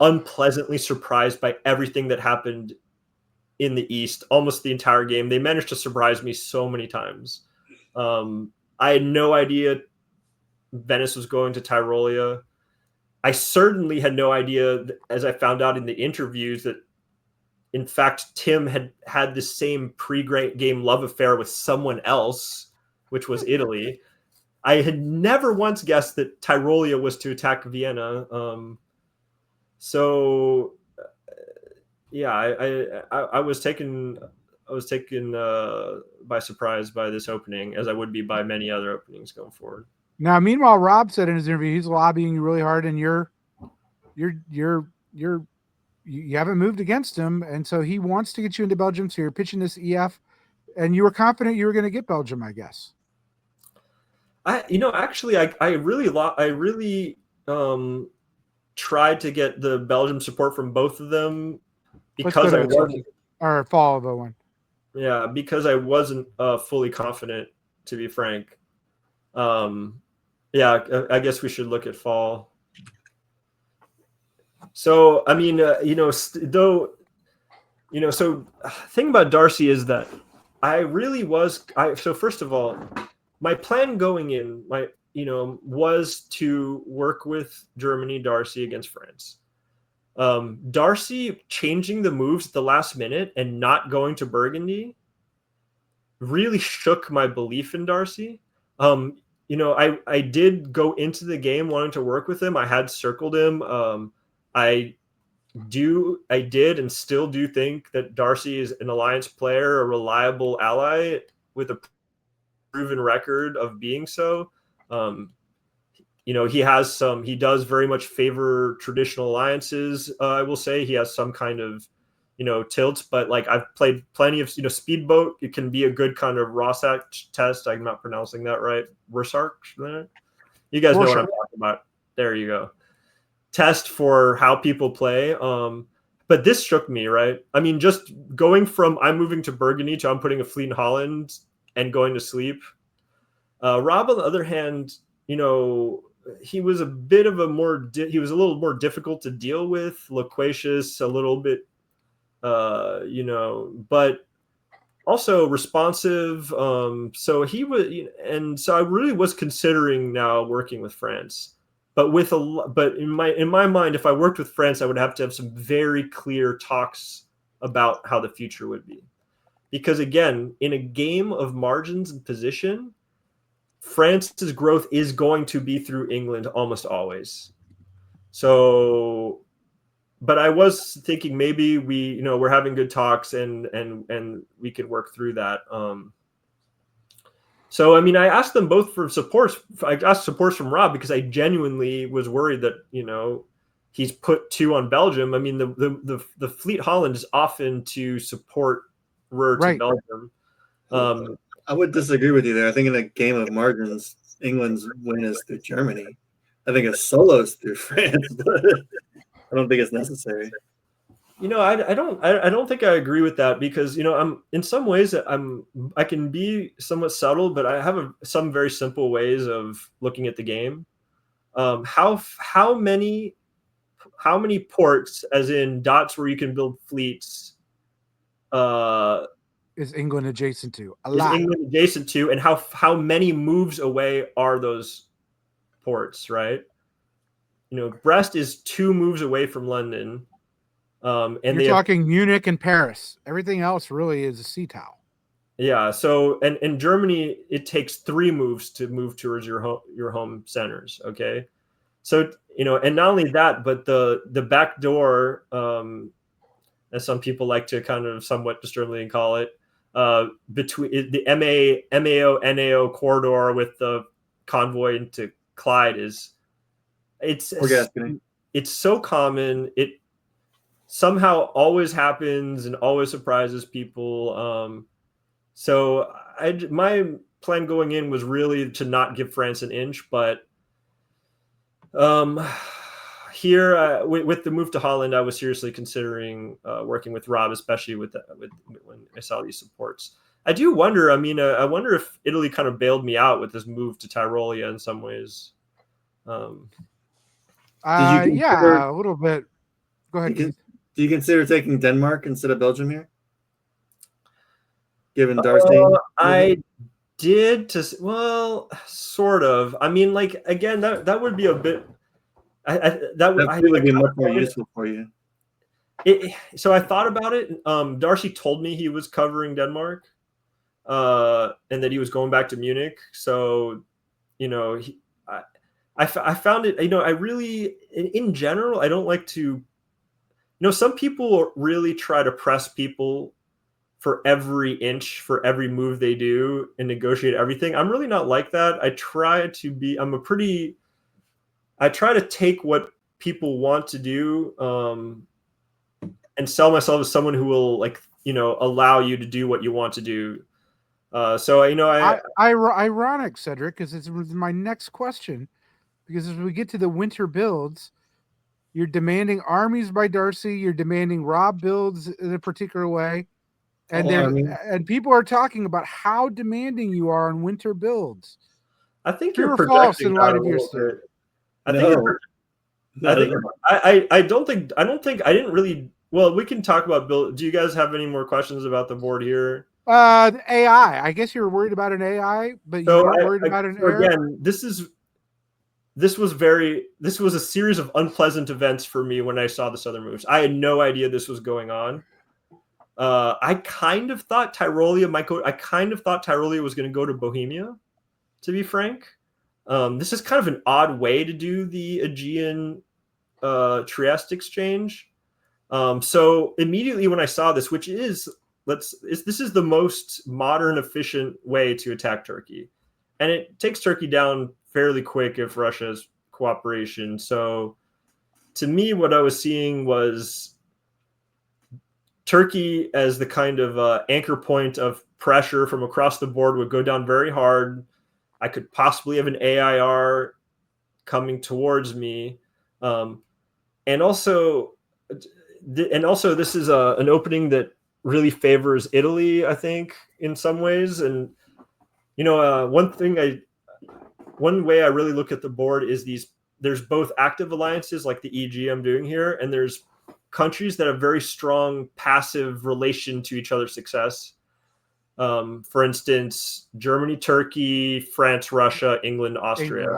unpleasantly surprised by everything that happened in the East almost the entire game. They managed to surprise me so many times. I had no idea Venice was going to Tyrolia. I certainly had no idea, as I found out in the interviews, that in fact Tim had the same pre-game love affair with someone else, which was Italy. I had never once guessed that Tyrolia was to attack Vienna. I was taken by surprise by this opening, as I would be by many other openings going forward.
Now, meanwhile, Rob said in his interview he's lobbying you really hard, and you haven't moved against him, and so he wants to get you into Belgium. So you're pitching this EF, and you were confident you were going to get Belgium, I guess.
Actually, I really tried to get the Belgium support from both of them because I wasn't,
or follow the one.
Yeah, because I wasn't fully confident, to be frank. Yeah, I guess we should look at fall. So, I mean, so thing about Darcy is that so first of all, my plan going in, was to work with Germany, Darcy against France. Darcy changing the moves at the last minute and not going to Burgundy really shook my belief in Darcy. I did go into the game wanting to work with him. I had circled him. I did and still do think that Darcy is an alliance player, a reliable ally with a proven record of being so. He does very much favor traditional alliances. I will say he has some kind of, tilts, but like I've played plenty of, Speedboat. It can be a good kind of Rorschach test. I'm not pronouncing that right. Rorschach. You guys know what I'm talking about. There you go. Test for how people play. But this shook me, right? I mean, just going from I'm moving to Burgundy to I'm putting a fleet in Holland and going to sleep. Rob, on the other hand, he was a bit of he was a little more difficult to deal with, loquacious, a little bit, but also responsive. So he was, and so I really was considering now working with France. But in my mind, if I worked with France, I would have to have some very clear talks about how the future would be, because again, in a game of margins and position, France's growth is going to be through England almost always. So, but I was thinking maybe we're having good talks and we could work through that. So, I mean, I asked them both for support. I asked support from Rob because I genuinely was worried that, he's put 2 on Belgium. I mean, the Fleet Holland is often to support to Belgium.
I would disagree with you there. I think in a game of margins, England's win is through Germany. I think a solo is through France, but I don't think it's necessary.
I don't think I agree with that because I'm in some ways I can be somewhat subtle, but I have some very simple ways of looking at the game. How many ports, as in dots where you can build fleets,
is England adjacent to?
England adjacent to, and how many moves away are those ports, right? Brest is 2 moves away from London. And
you're talking Munich and Paris. Everything else really is a sea towel.
Yeah. So, and Germany, it takes 3 moves to move towards your home centers. Okay. So, and not only that, but the back door, as some people like to kind of somewhat disturbingly call it, between the MAO NAO corridor with the convoy into Clyde it's so common. It somehow always happens and always surprises people. So my plan going in was really to not give France an inch, but here with the move to Holland, I was seriously considering working with Rob, especially with when I saw these supports. I do wonder. I mean, I wonder if Italy kind of bailed me out with this move to Tyrolia in some ways.
Yeah, a little bit. Go ahead.
Do you consider taking Denmark instead of Belgium here? Given Darcy,
I did sort of. I mean, like again, that would be a bit. That would be
much more useful for you.
So I thought about it. Darcy told me he was covering Denmark, and that he was going back to Munich. So, I found it. I really, in general, I don't like to. Some people really try to press people for every inch, for every move they do and negotiate everything. I'm really not like that. I try to take what people want to do and sell myself as someone who will allow you to do what you want to do.
Ironic, Cedric, because it's my next question. Because as we get to the winter builds, you're demanding armies by Darcy. You're demanding Rob builds in a particular way, and people are talking about how demanding you are on winter builds.
I think
True
you're
or false
projecting
in light
that a
of your
little
statement?
bit. I don't think I didn't really. Well, we can talk about build. Do you guys have any more questions about the board here?
The AI. I guess you're worried about an AI, but you weren't worried about an error.
Again, this was a series of unpleasant events for me when I saw this other moves. I had no idea this was going on. I kind of thought Tyrolia was going to go to Bohemia, to be frank. This is kind of an odd way to do the Aegean Trieste exchange. So immediately when I saw this, which is this is the most modern, efficient way to attack Turkey, and it takes Turkey down fairly quick if Russia's cooperation. So to me, what I was seeing was Turkey as the kind of anchor point of pressure from across the board would go down very hard. I could possibly have an AIR coming towards me, and also this is an opening that really favors Italy, I think, in some ways. And one way I really look at the board is there's both active alliances like the EG I'm doing here, and there's countries that have very strong passive relation to each other's success. For instance, Germany, Turkey, France, Russia, England, Austria.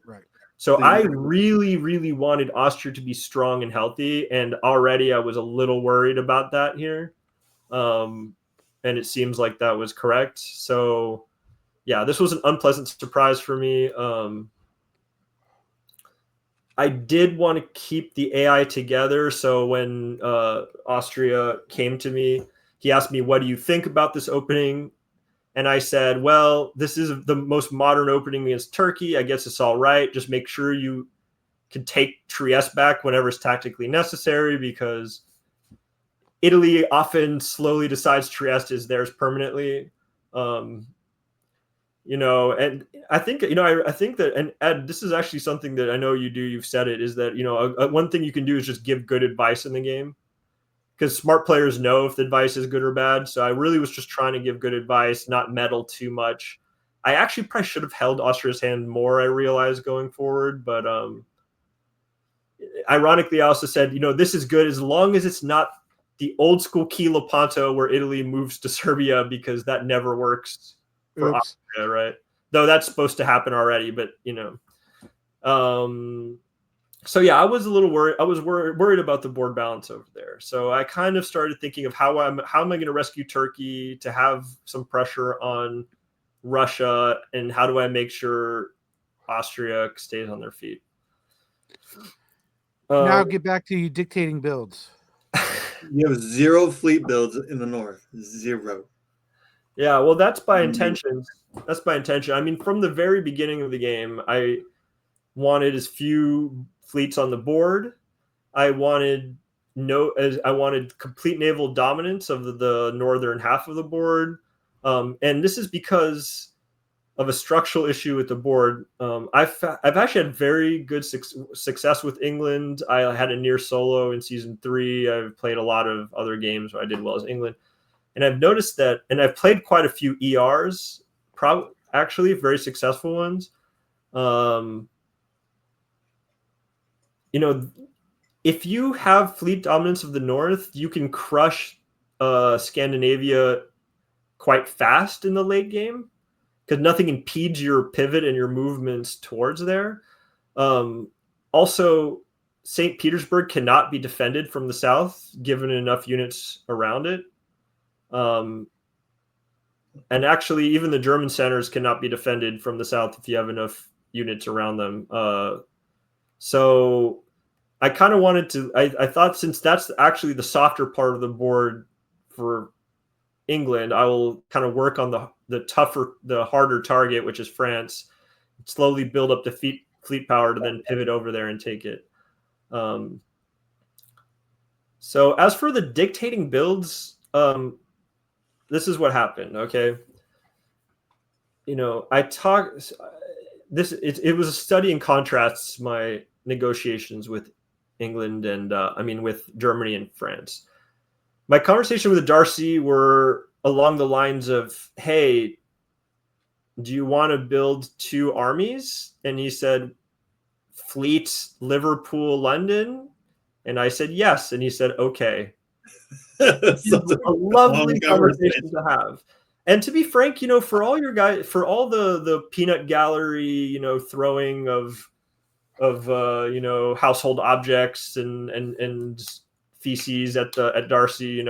Right.
So I really, really wanted Austria to be strong and healthy, and already I was a little worried about that here. And it seems like that was correct. So yeah, this was an unpleasant surprise for me. I did want to keep the AI together. So when Austria came to me, he asked me, "What do you think about this opening?" And I said, "Well, this is the most modern opening against Turkey. I guess it's all right. Just make sure you can take Trieste back whenever it's tactically necessary, because Italy often slowly decides Trieste is theirs permanently." And I think, I think that, and Ed, this is actually something that I know you do, you've said it, is that, one thing you can do is just give good advice in the game, because smart players know if the advice is good or bad. So I really was just trying to give good advice, not meddle too much. I actually probably should have held Austria's hand more, I realized, going forward. But ironically, I also said, this is good as long as it's not the old school Key Lepanto where Italy moves to Serbia, because that never works for Austria, right? Though that's supposed to happen already, but so yeah, I was a little worried. I was worried about the board balance over there. So I kind of started thinking of how am I going to rescue Turkey to have some pressure on Russia, and how do I make sure Austria stays on their feet?
Now get back to you dictating builds.
You have 0 fleet builds in the north. 0.
Yeah, well, that's by intention. That's by intention. I mean, from the very beginning of the game, I wanted as few fleets on the board. I wanted complete naval dominance of the northern half of the board, and this is because of a structural issue with the board. I've actually had very good success with England. I had a near solo in season 3. I've played a lot of other games where I did well as England. And I've noticed that, and I've played quite a few ERs, actually very successful ones. If you have fleet dominance of the north, you can crush Scandinavia quite fast in the late game, because nothing impedes your pivot and your movements towards there. Also, St. Petersburg cannot be defended from the south, given enough units around it. And actually, even the German centers cannot be defended from the south if you have enough units around them. So I kind of wanted to, I thought, since that's actually the softer part of the board for England, I will kind of work on the harder target, which is France, slowly build up the fleet power to then pivot over there and take it. So as for the dictating builds, this is what happened. Okay. It was a study in contrasts, my negotiations with England and with Germany and France. My conversation with Darcy were along the lines of, hey, do you want to build 2 armies? And he said, Fleet, Liverpool, London. And I said, yes. And he said, okay. It's a lovely conversation to have. And to be frank, for all your guys, for all the peanut gallery, throwing of household objects and feces at Darcy,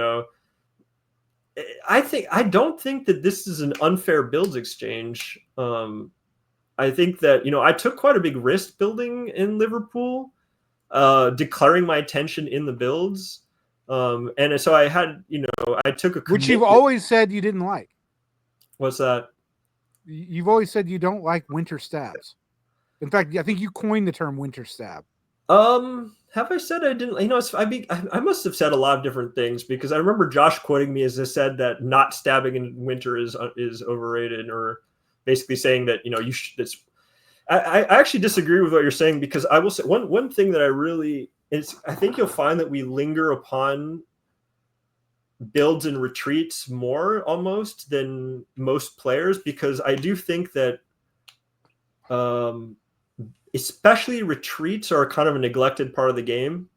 I don't think that this is an unfair builds exchange. I think that I took quite a big risk building in Liverpool, declaring my intention in the builds, and so I had I took a
which you've always said you didn't like.
What's that?
You've always said you don't like winter stabs. In fact, I think you coined the term winter stab.
Have I said I didn't? I must have said a lot of different things, because I remember Josh quoting me as I said that not stabbing in winter is overrated, or basically saying that you should. I actually disagree with what you're saying, because I will say one thing that I think you'll find that we linger upon builds and retreats more almost than most players, because I do think that especially retreats are kind of a neglected part of the game.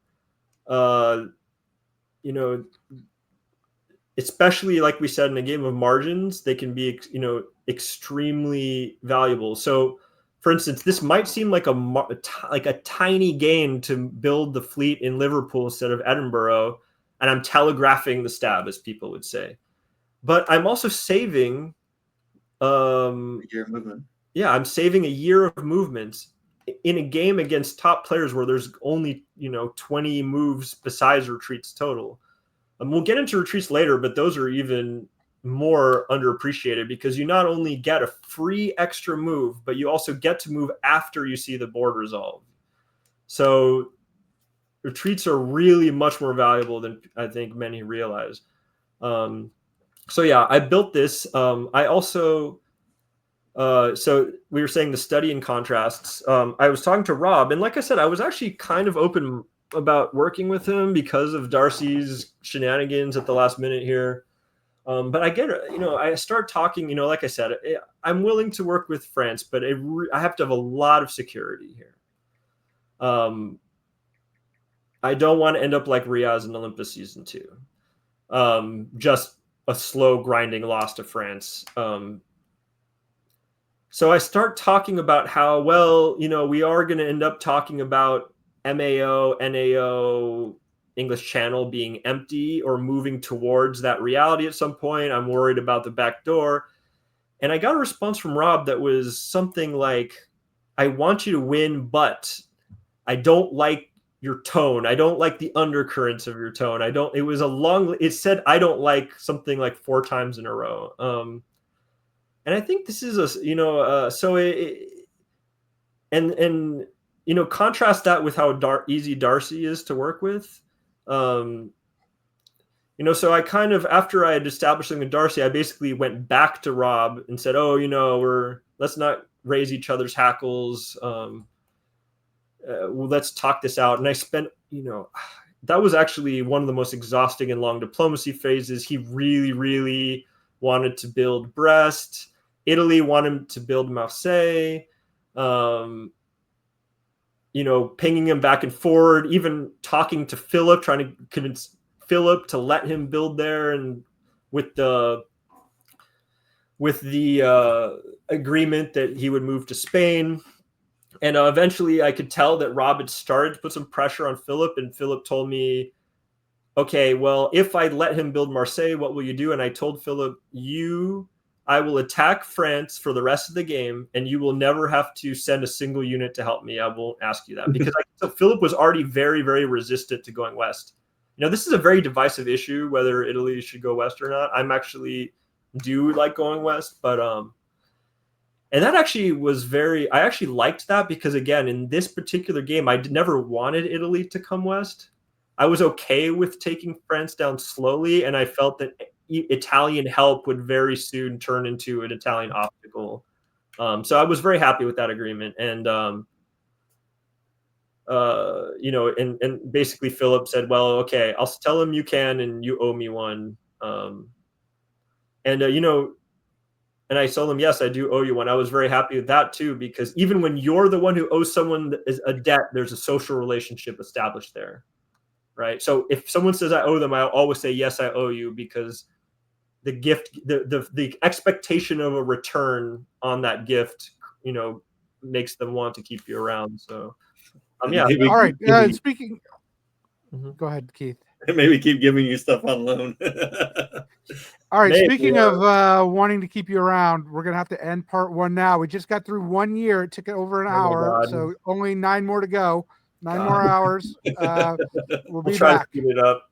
Especially like we said, in a game of margins, they can be extremely valuable. So for instance, this might seem like a tiny gain to build the fleet in Liverpool instead of Edinburgh, and I'm telegraphing the stab, as people would say. But I'm also saving
a year of movement.
Yeah, I'm saving a year of movement in a game against top players where there's only 20 moves besides retreats total. And we'll get into retreats later, but those are even more underappreciated, because you not only get a free extra move, but you also get to move after you see the board resolve. So retreats are really much more valuable than I think many realize. So yeah, I built this. I also, so we were saying the study in contrasts. I was talking to Rob, and like I said, I was actually kind of open about working with him because of Darcy's shenanigans at the last minute here. But I get it, I start talking, like I said, I'm willing to work with France, but I have to have a lot of security here. I don't want to end up like Riaz in Olympus Season 2. Just a slow grinding loss to France. So I start talking about how, well, we are going to end up talking about MAO, NAO, English Channel being empty or moving towards that reality at some point. I'm worried about the back door. And I got a response from Rob that was something like, I want you to win, but I don't like your tone. I don't like the undercurrents of your tone. It said, I don't like something like 4 times in a row. And I think this is contrast that with how easy Darcy is to work with. So I kind of, after I had established something with Darcy, I basically went back to Rob and said, let's not raise each other's hackles. Let's talk this out. And I spent, that was actually one of the most exhausting and long diplomacy phases. He really, really wanted to build Brest. Italy wanted to build Marseille. Pinging him back and forward, even talking to Philip, trying to convince Philip to let him build there, and with the agreement that he would move to Spain. And eventually I could tell that Rob had started to put some pressure on Philip, and Philip told me, okay, well, if I let him build Marseille, what will you do? And I told Philip, I will attack France for the rest of the game, and you will never have to send a single unit to help me. I won't ask you that, because Philip was already very, very resistant to going west. this is a very divisive issue, whether Italy should go west or not. I'm actually do like going west, but and that actually was I actually liked that because, again, in this particular game, I never wanted Italy to come west. I was okay with taking France down slowly, and I felt that Italian help would very soon turn into an Italian obstacle. So I was very happy with that agreement. And, and basically Philip said, well, okay, I'll tell him you can, and you owe me one. And I told him, yes, I do owe you one. I was very happy with that too, because even when you're the one who owes someone a debt, there's a social relationship established there, right? So if someone says I owe them, I always say, yes, I owe you, because the gift, the expectation of a return on that gift, makes them want to keep you around. So, yeah.
All right. Speaking. Go ahead, Keith.
Maybe keep giving you stuff on loan.
All right. Speaking of wanting to keep you around, we're going to have to end part 1 now. We just got through 1 year. It took over an hour. So only 9 more to go. 9 more hours. We'll be
try
back.
to speed it up.